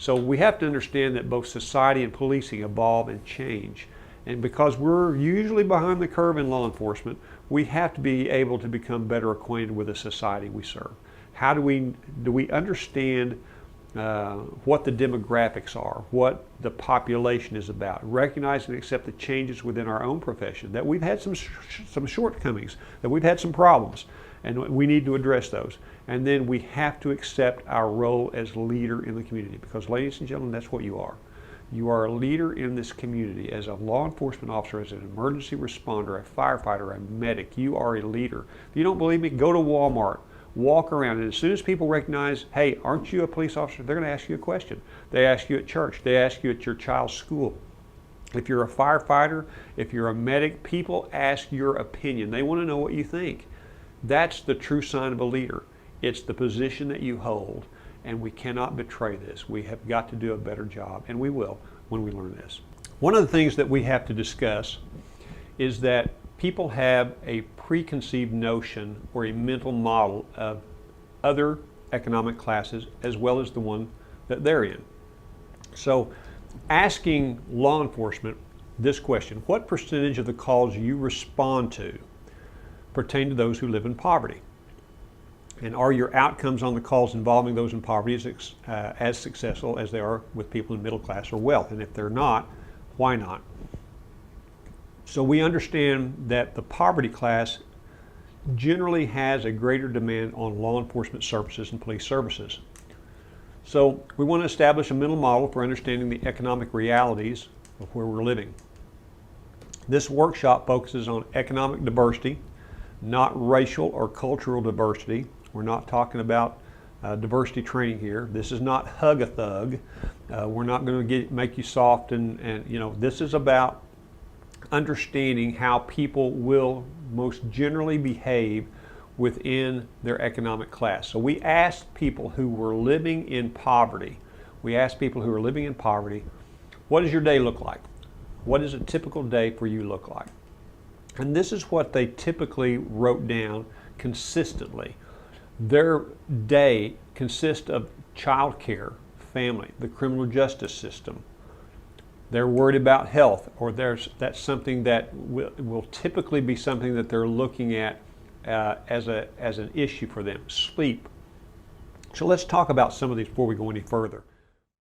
So we have to understand that both society and policing evolve and change. And because we're usually behind the curve in law enforcement, we have to be able to become better acquainted with the society we serve. How do we understand what the demographics are, what the population is about, recognize and accept the changes within our own profession, that we've had some shortcomings, that we've had some problems, and we need to address those. And then we have to accept our role as leader in the community, because ladies and gentlemen, that's what you are. You are a leader in this community. As a law enforcement officer, as an emergency responder, a firefighter, a medic, you are a leader. If you don't believe me, go to Walmart, walk around, and as soon as people recognize, hey, aren't you a police officer, they're going to ask you a question. They ask you at church, they ask you at your child's school. If you're a firefighter, if you're a medic, people ask your opinion. They want to know what you think. That's the true sign of a leader. It's the position that you hold, and we cannot betray this. We have got to do a better job, and we will when we learn this. One of the things that we have to discuss is that people have a preconceived notion or a mental model of other economic classes as well as the one that they're in. So asking law enforcement this question, what percentage of the calls you respond to pertain to those who live in poverty? And are your outcomes on the calls involving those in poverty as successful as they are with people in middle class or wealth? And if they're not, why not? So we understand that the poverty class generally has a greater demand on law enforcement services and police services. So we want to establish a mental model for understanding the economic realities of where we're living. This workshop focuses on economic diversity, not racial or cultural diversity. We're not talking about diversity training here. This is not hug a thug. We're not going to make you soft and this is about understanding how people will most generally behave within their economic class. So we asked people who were living in poverty, what does your day look like? What does a typical day for you look like? And this is what they typically wrote down consistently. Their day consists of child care, family, the criminal justice system. They're worried about health, or that's something that will typically be something that they're looking at as an issue for them. Sleep. So let's talk about some of these before we go any further.